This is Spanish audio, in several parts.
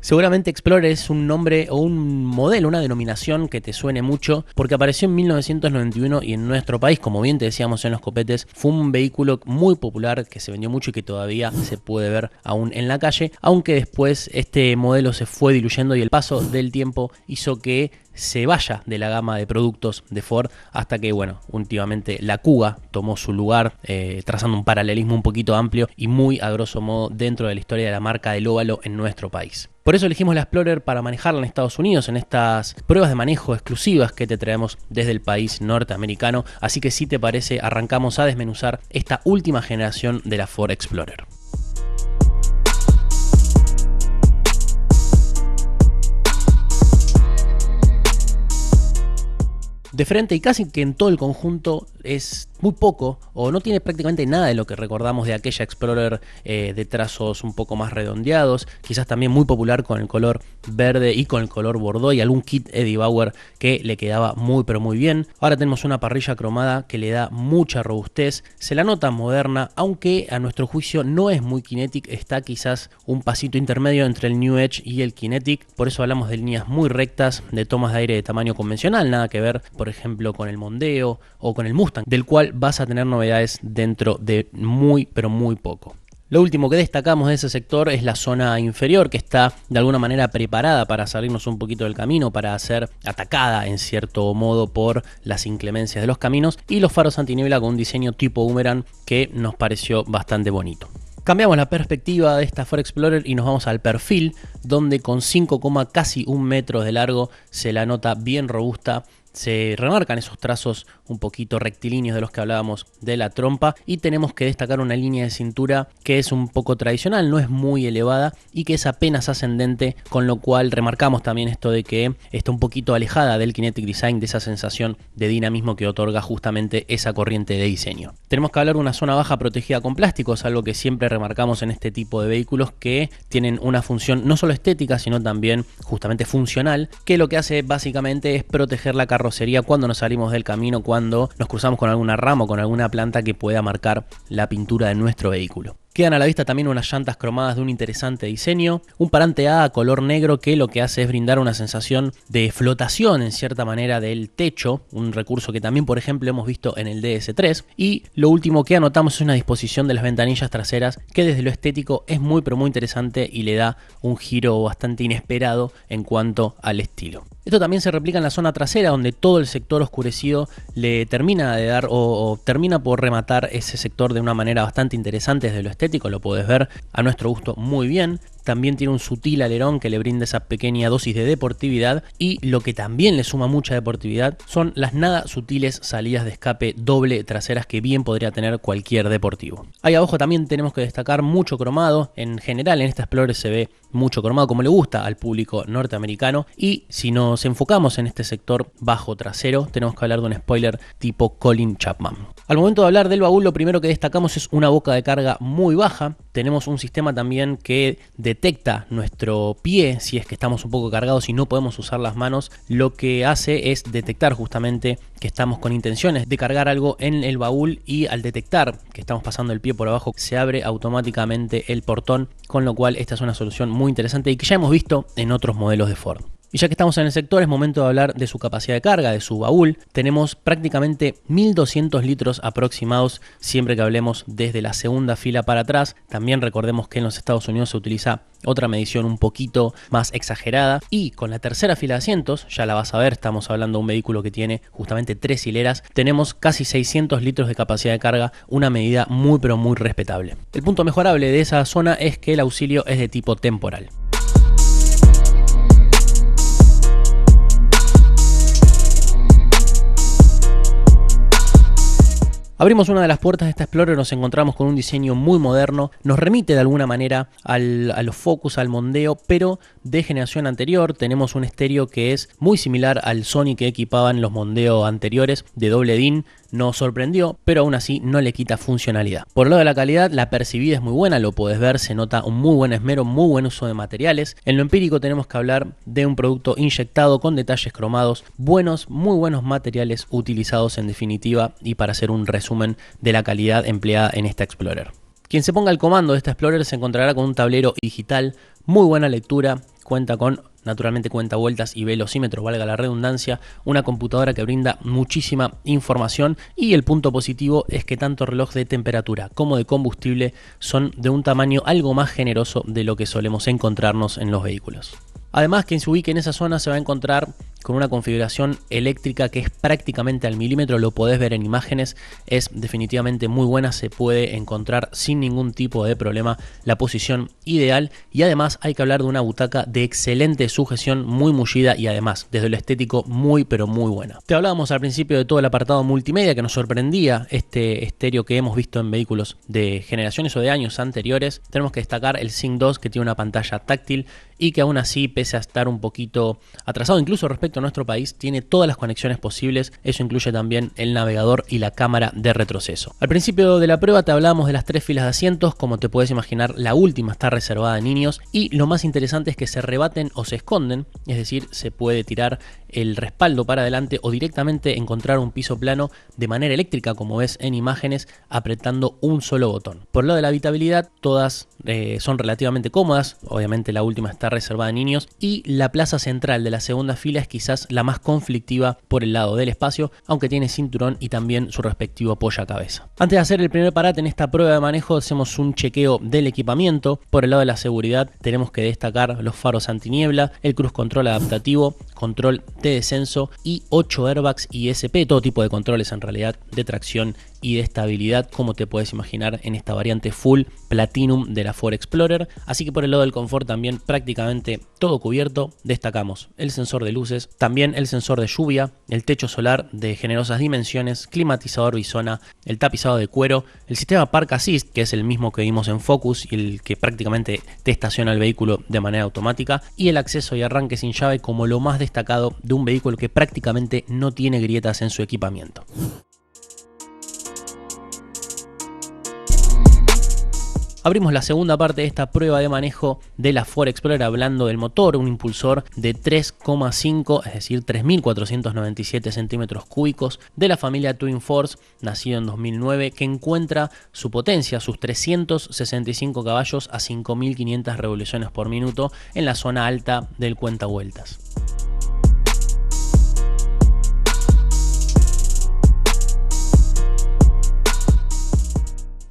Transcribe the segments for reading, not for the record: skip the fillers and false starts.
Seguramente Explorer es un nombre o un modelo, una denominación que te suene mucho porque apareció en 1991 y en nuestro país, como bien te decíamos en los copetes, fue un vehículo muy popular que se vendió mucho y que todavía se puede ver aún en la calle, aunque después este modelo se fue diluyendo y el paso del tiempo hizo que se vaya de la gama de productos de Ford hasta que, bueno, últimamente la Kuga tomó su lugar, trazando un paralelismo un poquito amplio y muy a grosso modo dentro de la historia de la marca del óvalo en nuestro país. Por eso elegimos la Explorer para manejarla en Estados Unidos en estas pruebas de manejo exclusivas que te traemos desde el país norteamericano, así que si te parece arrancamos a desmenuzar esta última generación de la Ford Explorer. De frente y casi que en todo el conjunto es muy poco o no tiene prácticamente nada de lo que recordamos de aquella Explorer de trazos un poco más redondeados, quizás también muy popular con el color verde y con el color bordeaux y algún kit Eddie Bauer que le quedaba muy pero muy bien. Ahora tenemos una parrilla cromada que le da mucha robustez, se la nota moderna, aunque a nuestro juicio no es muy Kinetic, está quizás un pasito intermedio entre el New Edge y el Kinetic, por eso hablamos de líneas muy rectas, de tomas de aire de tamaño convencional, nada que ver por ejemplo con el Mondeo o con el Mustang, del cual vas a tener novedades dentro de muy pero muy poco. Lo último que destacamos de ese sector es la zona inferior, que está de alguna manera preparada para salirnos un poquito del camino, para ser atacada en cierto modo por las inclemencias de los caminos, y los faros antiniebla con un diseño tipo boomerang que nos pareció bastante bonito. Cambiamos la perspectiva de esta Ford Explorer y nos vamos al perfil, donde con 5, casi 1 metro de largo se la nota bien robusta. Se remarcan esos trazos un poquito rectilíneos de los que hablábamos de la trompa y tenemos que destacar una línea de cintura que es un poco tradicional, no es muy elevada y que es apenas ascendente, con lo cual remarcamos también esto de que está un poquito alejada del Kinetic Design, de esa sensación de dinamismo que otorga justamente esa corriente de diseño. Tenemos que hablar de una zona baja protegida con plásticos, algo que siempre remarcamos en este tipo de vehículos que tienen una función no solo estética sino también justamente funcional, que lo que hace básicamente es proteger la carrocería cuando nos salimos del camino, cuando nos cruzamos con alguna rama o con alguna planta que pueda marcar la pintura de nuestro vehículo. Quedan a la vista también unas llantas cromadas de un interesante diseño, un parante A color negro que lo que hace es brindar una sensación de flotación en cierta manera del techo, un recurso que también por ejemplo hemos visto en el DS3, y lo último que anotamos es una disposición de las ventanillas traseras que desde lo estético es muy pero muy interesante y le da un giro bastante inesperado en cuanto al estilo. Esto también se replica en la zona trasera, donde todo el sector oscurecido le termina de dar o termina por rematar ese sector de una manera bastante interesante desde lo estético, lo puedes ver a nuestro gusto muy bien. También tiene un sutil alerón que le brinda esa pequeña dosis de deportividad, y lo que también le suma mucha deportividad son las nada sutiles salidas de escape doble traseras que bien podría tener cualquier deportivo. Ahí abajo también tenemos que destacar mucho cromado, en general en esta Explorer se ve mucho cromado como le gusta al público norteamericano, y si nos enfocamos en este sector bajo trasero tenemos que hablar de un spoiler tipo Colin Chapman. Al momento de hablar del baúl, lo primero que destacamos es una boca de carga muy baja. Tenemos un sistema también que detecta nuestro pie si es que estamos un poco cargados y no podemos usar las manos. Lo que hace es detectar justamente que estamos con intenciones de cargar algo en el baúl, y al detectar que estamos pasando el pie por abajo se abre automáticamente el portón, con lo cual esta es una solución muy interesante y que ya hemos visto en otros modelos de Ford. Y ya que estamos en el sector, es momento de hablar de su capacidad de carga, de su baúl. Tenemos prácticamente 1200 litros aproximados siempre que hablemos desde la segunda fila para atrás. También recordemos que en los Estados Unidos se utiliza otra medición un poquito más exagerada, y con la tercera fila de asientos, ya la vas a ver, estamos hablando de un vehículo que tiene justamente 3 hileras, tenemos casi 600 litros de capacidad de carga, una medida muy pero muy respetable. El punto mejorable de esa zona es que el auxilio es de tipo temporal. Abrimos una de las puertas de esta Explorer, nos encontramos con un diseño muy moderno, nos remite de alguna manera a los Focus, al Mondeo, pero de generación anterior. Tenemos un estéreo que es muy similar al Sony que equipaban los Mondeo anteriores, de doble DIN. Nos sorprendió, pero aún así no le quita funcionalidad. Por el lado de la calidad, la percibida es muy buena, lo podés ver, se nota un muy buen esmero, muy buen uso de materiales. En lo empírico tenemos que hablar de un producto inyectado con detalles cromados, buenos, muy buenos materiales utilizados en definitiva, y para hacer un resumen de la calidad empleada en esta Explorer. Quien se ponga al comando de esta Explorer se encontrará con un tablero digital, muy buena lectura, cuenta con naturalmente cuenta vueltas y velocímetro, valga la redundancia, una computadora que brinda muchísima información, y el punto positivo es que tanto reloj de temperatura como de combustible son de un tamaño algo más generoso de lo que solemos encontrarnos en los vehículos. Además, quien se ubique en esa zona se va a encontrar con una configuración eléctrica que es prácticamente al milímetro, lo podés ver en imágenes, es definitivamente muy buena, se puede encontrar sin ningún tipo de problema la posición ideal, y además hay que hablar de una butaca de excelente sujeción, muy mullida y además desde lo estético muy pero muy buena. Te hablábamos al principio de todo el apartado multimedia que nos sorprendía, este estéreo que hemos visto en vehículos de generaciones o de años anteriores. Tenemos que destacar el Sync 2, que tiene una pantalla táctil y que aún así, pese a estar un poquito atrasado incluso respecto a nuestro país, tiene todas las conexiones posibles. Eso incluye también el navegador y la cámara de retroceso. Al principio de la prueba te hablábamos de las 3 filas de asientos. Como te puedes imaginar, la última está reservada a niños, y lo más interesante es que se rebaten o se esconden, es decir, se puede tirar el respaldo para adelante o directamente encontrar un piso plano de manera eléctrica, como ves en imágenes, apretando un solo botón. Por lo de la habitabilidad, todas son relativamente cómodas. Obviamente la última está reservada a niños, y la plaza central de la segunda fila es quizás la más conflictiva por el lado del espacio, aunque tiene cinturón y también su respectivo apoyacabeza. Antes de hacer el primer parate en esta prueba de manejo, hacemos un chequeo del equipamiento. Por el lado de la seguridad tenemos que destacar los faros antiniebla, el cruise control adaptativo, control de descenso y 8 airbags y ESP, todo tipo de controles en realidad de tracción y de estabilidad, como te puedes imaginar en esta variante Full Platinum de la Ford Explorer. Así que por el lado del confort también prácticamente todo cubierto. Destacamos el sensor de luces, también el sensor de lluvia, el techo solar de generosas dimensiones, climatizador bisona, el tapizado de cuero, el sistema Park Assist, que es el mismo que vimos en Focus y el que prácticamente te estaciona el vehículo de manera automática, y el acceso y arranque sin llave como lo más destacado de un vehículo que prácticamente no tiene grietas en su equipamiento. Abrimos la segunda parte de esta prueba de manejo de la Ford Explorer hablando del motor, un impulsor de 3,5, es decir, 3.497 centímetros cúbicos, de la familia Twin Force, nacido en 2009, que encuentra su potencia, sus 365 caballos a 5.500 revoluciones por minuto en la zona alta del cuentavueltas.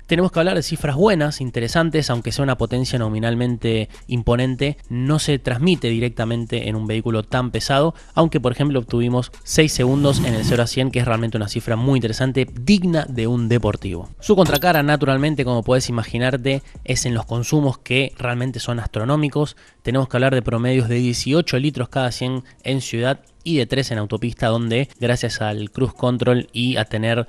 Tenemos que hablar de cifras buenas, interesantes, aunque sea una potencia nominalmente imponente, no se transmite directamente en un vehículo tan pesado, aunque por ejemplo obtuvimos 6 segundos en el 0 a 100, que es realmente una cifra muy interesante, digna de un deportivo. Su contracara, naturalmente, como puedes imaginarte, es en los consumos, que realmente son astronómicos. Tenemos que hablar de promedios de 18 litros cada 100 en ciudad y de 3 en autopista, donde gracias al cruise control y a tener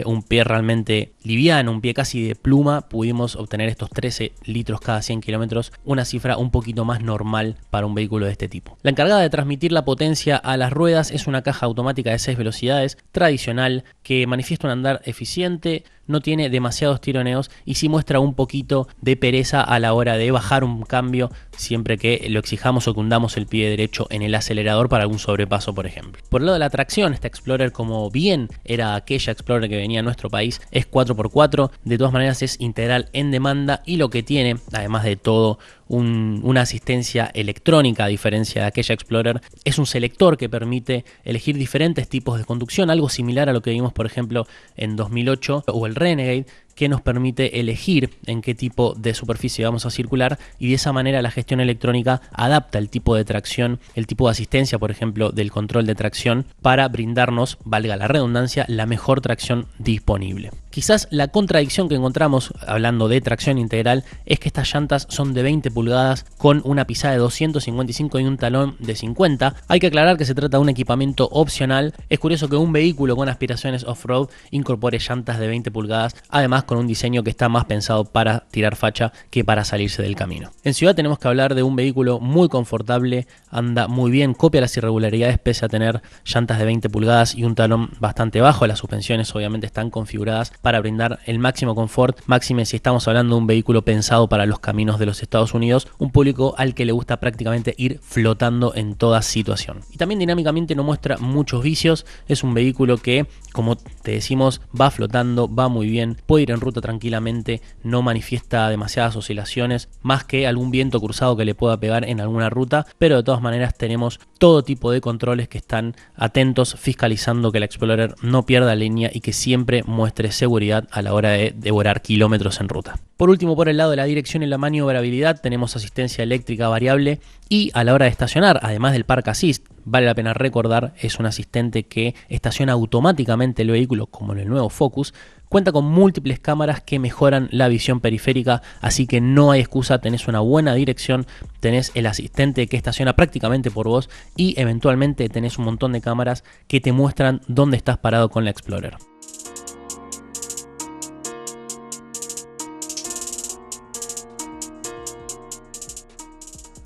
un pie realmente liviano, un pie casi de pluma, pudimos obtener estos 13 litros cada 100 kilómetros, una cifra un poquito más normal para un vehículo de este tipo. La encargada de transmitir la potencia a las ruedas es una caja automática de 6 velocidades tradicional que manifiesta un andar eficiente, no tiene demasiados tironeos y sí muestra un poquito de pereza a la hora de bajar un cambio siempre que lo exijamos o que hundamos el pie derecho en el acelerador para algún sobrepaso, por ejemplo. Por el lado de la tracción, esta Explorer, como bien era aquella Explorer que venía a nuestro país, es 4x4, de todas maneras es integral en demanda, y lo que tiene, además de todo, una asistencia electrónica, a diferencia de aquella Explorer, es un selector que permite elegir diferentes tipos de conducción, algo similar a lo que vimos por ejemplo en 2008 o el Renegade, que nos permite elegir en qué tipo de superficie vamos a circular, y de esa manera la gestión electrónica adapta el tipo de tracción, el tipo de asistencia, por ejemplo, del control de tracción, para brindarnos, valga la redundancia, la mejor tracción disponible. Quizás la contradicción que encontramos hablando de tracción integral es que estas llantas son de 20 pulgadas con una pisada de 255 y un talón de 50. Hay que aclarar que se trata de un equipamiento opcional. Es curioso que un vehículo con aspiraciones off-road incorpore llantas de 20 pulgadas, además con un diseño que está más pensado para tirar facha que para salirse del camino. En ciudad tenemos que hablar de un vehículo muy confortable, anda muy bien, copia las irregularidades pese a tener llantas de 20 pulgadas y un talón bastante bajo. Las suspensiones obviamente están configuradas para brindar el máximo confort, máxime si estamos hablando de un vehículo pensado para los caminos de los Estados Unidos, un público al que le gusta prácticamente ir flotando en toda situación. Y también dinámicamente no muestra muchos vicios, es un vehículo que, como te decimos, va flotando, va muy bien, puede ir en ruta tranquilamente, no manifiesta demasiadas oscilaciones, más que algún viento cruzado que le pueda pegar en alguna ruta, pero de todas maneras tenemos todo tipo de controles que están atentos, fiscalizando que la Explorer no pierda línea y que siempre muestre seguridad a la hora de devorar kilómetros en ruta. Por último, por el lado de la dirección y la maniobrabilidad, tenemos asistencia eléctrica variable y a la hora de estacionar, además del Park Assist, vale la pena recordar, es un asistente que estaciona automáticamente el vehículo como en el nuevo Focus. Cuenta con múltiples cámaras que mejoran la visión periférica, así que no hay excusa, tenés una buena dirección, tenés el asistente que estaciona prácticamente por vos y eventualmente tenés un montón de cámaras que te muestran dónde estás parado con la Explorer.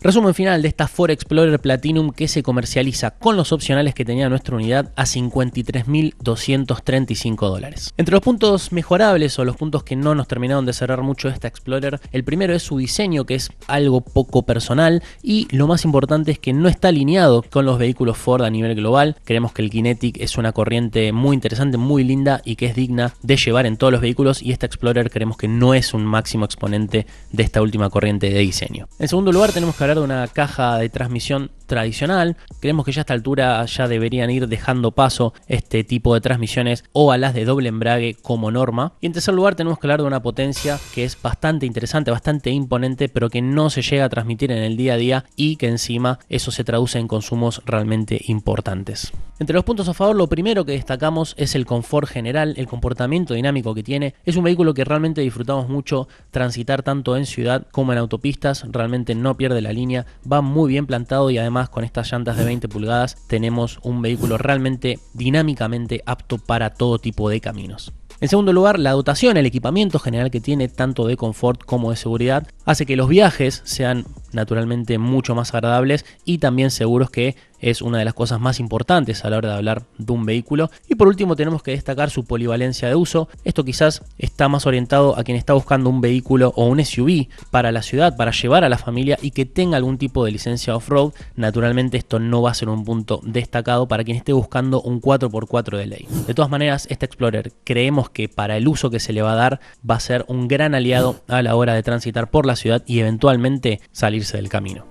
Resumen final de esta Ford Explorer Platinum que se comercializa con los opcionales que tenía nuestra unidad a $53.235. Entre los puntos mejorables o los puntos que no nos terminaron de cerrar mucho de esta Explorer, el primero es su diseño, que es algo poco personal, y lo más importante es que no está alineado con los vehículos Ford a nivel global. Creemos que el Kinetic es una corriente muy interesante, muy linda y que es digna de llevar en todos los vehículos, y esta Explorer creemos que no es un máximo exponente de esta última corriente de diseño. En segundo lugar, tenemos que hablar de una caja de transmisión tradicional. Creemos que ya a esta altura ya deberían ir dejando paso este tipo de transmisiones o a las de doble embrague como norma. Y en tercer lugar tenemos que hablar de una potencia que es bastante interesante, bastante imponente, pero que no se llega a transmitir en el día a día y que encima eso se traduce en consumos realmente importantes. Entre los puntos a favor, lo primero que destacamos es el confort general, el comportamiento dinámico que tiene. Es un vehículo que realmente disfrutamos mucho transitar tanto en ciudad como en autopistas, realmente no pierde la línea, va muy bien plantado y además con estas llantas de 20 pulgadas tenemos un vehículo realmente dinámicamente apto para todo tipo de caminos. En segundo lugar, la dotación, el equipamiento general que tiene tanto de confort como de seguridad hace que los viajes sean naturalmente mucho más agradables y también seguros, que es una de las cosas más importantes a la hora de hablar de un vehículo. Y por último tenemos que destacar su polivalencia de uso. Esto quizás está más orientado a quien está buscando un vehículo o un SUV para la ciudad, para llevar a la familia y que tenga algún tipo de licencia off-road. Naturalmente esto no va a ser un punto destacado para quien esté buscando un 4x4 de ley. De todas maneras, esta Explorer creemos que para el uso que se le va a dar va a ser un gran aliado a la hora de transitar por la ciudad y eventualmente salirse del camino.